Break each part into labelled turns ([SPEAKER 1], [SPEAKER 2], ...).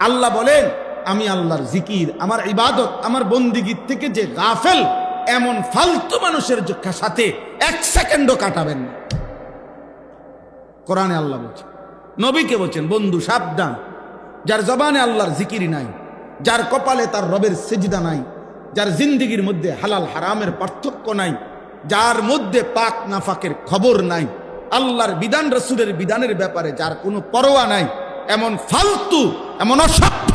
[SPEAKER 1] আল্লাহ বলেন, আমি আল্লাহর জিকির, আমার ইবাদত, আমার বন্দিগির থেকে যে গাফেল, এমন ফালতু মানুষের সাথে এক সেকেন্ডও কাটাবেন না। কোরআনে আল্লাহ বলছেন, নবীকে বলছেন, বন্ধু সাবধান, যার জবানে আল্লাহর জিকির নাই, যার কপালে তার রবের সিজদা নাই, যার জিন্দিগির মধ্যে হালাল হারামের পার্থক্য নাই, যার মধ্যে পাক নাফাকের খবর নাই, আল্লাহর বিধান রাসূলের বিধানের ব্যাপারে যার কোনো পরোয়া নাই, এমন ফালতু, এমন অসভ্য,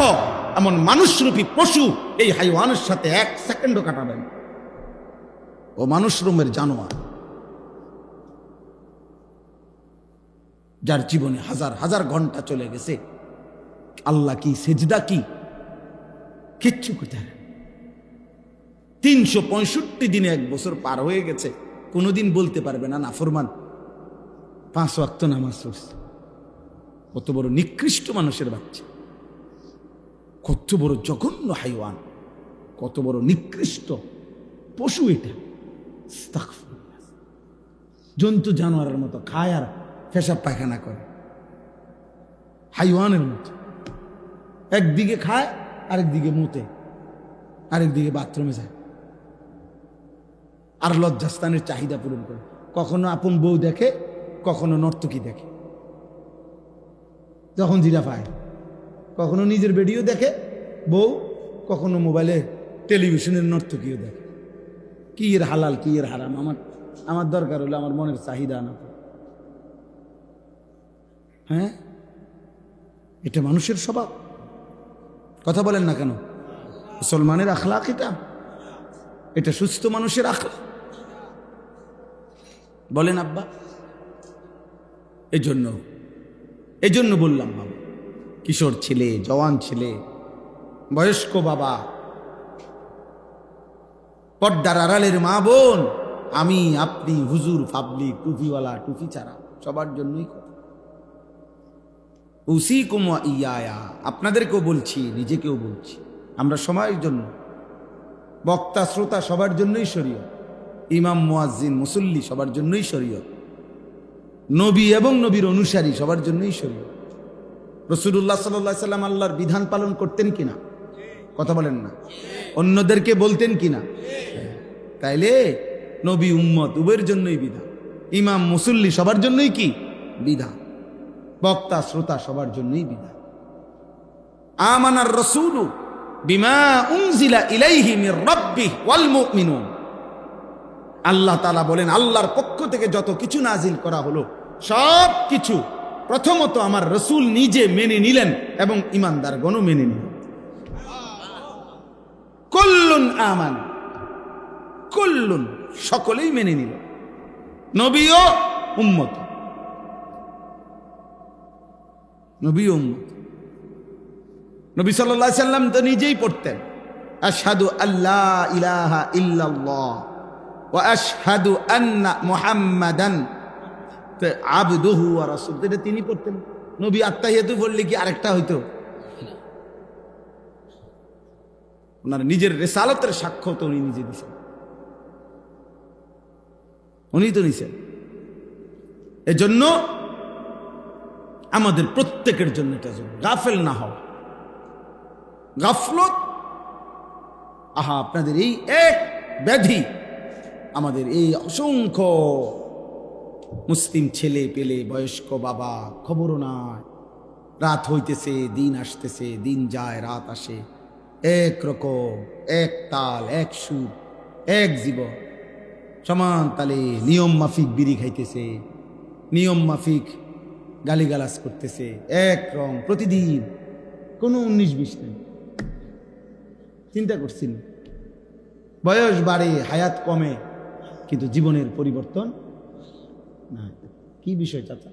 [SPEAKER 1] এমন মানুষরূপী পশু এই হাইওয়ানের সাথে এক সেকেন্ডও কাটাবেন। ও মানুষ রূপের জানোয়ার, যার জীবনে হাজার হাজার ঘন্টা চলে গেছে, আল্লাহ কি, সেজদা কি, কিচ্ছু করতে পারে। 365 দিনে 1 বছর পার হয়ে গেছে, কোনোদিন বলতে পারবে না নাফরমান 5 ওয়াক্ত নামাজ পড়ছে। কত বড় নিকৃষ্ট মানুষের বাচ্চা, কত বড় জঘন্য হাইওয়ান, কত বড় নিকৃষ্ট পশু এটা। জন্তু জানোয়ারের মতো খায় আর পেশাব পায়খানা করে, হাইওয়ানের মতো। একদিকে খায়, আরেকদিকে মুতে, আরেকদিকে বাথরুমে যায়, আর লজ্জাস্থানের চাহিদা পূরণ করে। কখনো আপন বউ দেখে, কখনো নর্তকী দেখে, যখন জিরা পায়। কখনো নিজের ভিডিও দেখে বউ, কখনো মোবাইলে টেলিভিশনের নর্তকীও দেখে। কি এর হালাল, কি এর হারাম, আমার দরকার হলো আমার মনের চাহিদা না। হ্যাঁ, এটা মানুষের স্বভাব। কথা বলেন না কেন? মুসলমানের আখলাক এটা, এটা সুস্থ মানুষের আখলাক। বলেন আব্বা? এই জন্য বললাম বাবা, কিশোর ছেলে, জওয়ান ছেলে, বয়স্ক বাবা, পর্দার আড়ালের মা বোন, আমি, আপনি, হুজুর, পাবলিক, টুপিওয়ালা, টুপি ছাড়া, সবার জন্যই কথা। উসিকুম ওয়া ইয়া, আপনাদেরকেও বলছি, নিজেকেও বলছি, আমরা সময়ের জন্য, বক্তা শ্রোতা সবার জন্যই শরীয়ত, ইমাম মুয়াজ্জিন মুসল্লি সবার জন্যই শরীয়ত, নবী এবং নবীর অনুসারী সবার জন্যই শরীয়ত। রাসূলুল্লাহ সাল্লাল্লাহু আলাইহি সাল্লাম আল্লাহর বিধান পালন করতেন কিনা? কথা বলেন না? অন্যদেরকে বলতেন কিনা? তাইলে নবী উম্মত উভয়ের জন্যই বিধান, ইমাম মুসল্লি সবার জন্যই কি বিধান, বক্তা শ্রোতা সবার জন্যই বিধান। আমানার রাসূলু বিমা উনজিলা ইলাইহি মির রাব্বিহি ওয়াল মুমিনুন। আল্লাহ তাআলা বলেন, আল্লাহর পক্ষ থেকে যত কিছু নাজিল করা হলো সব কিছু প্রথমত আমার রাসূল নিজে মেনে নিলেন এবং ঈমানদারগণও মেনে নিলেন। কুল্লুন আমান, কুল্লুন সকলেই মেনে নিল, নবীও উম্মত, নবীও উম্মত। নবী সাল্লাল্লাহু আলাইহি সাল্লাম তো নিজেই পড়তেন, আশহাদু আল্লা ইলাহা ইল্লাল্লাহ ওয়া আশহাদু আন্না মুহাম্মাদান আবদুহু ওয়া রাসূলুহু। এটা তিনি পড়তেন। নবী আত্তাহিয়াতু পড়লে কি আরেকটা হইতো? ওনার নিজের রিসালাতের সাক্ষ্য তো উনি নিজে দিয়েছেন, উনি তো নিছেন। এজন্য আমাদের প্রত্যেকের জন্য এটা গাফেল না হও। গাফলত, আহা, আপনাদের এই এক ব্যাধি, আমাদের এই অসংখ্য মুসলিম ছেলে পেলে, বয়স্ক বাবা, খবরও নাই। রাত হইতেছে, দিন আসতেছে, দিন যায়, রাত আসে, এক রকম, এক তাল, এক সুর, এক জীবন, সমান তালে নিয়ম মাফিক বিড়ি খাইতেছে, নিয়ম মাফিক গালিগালাজ করতেছে, এক রং প্রতিদিন, কোনো 19-20 নেই। চিন্তা করছেন? বয়স বাড়ে, হায়াত কমে, কিন্তু জীবনের পরিবর্তন না। কি বিষয় চাচা?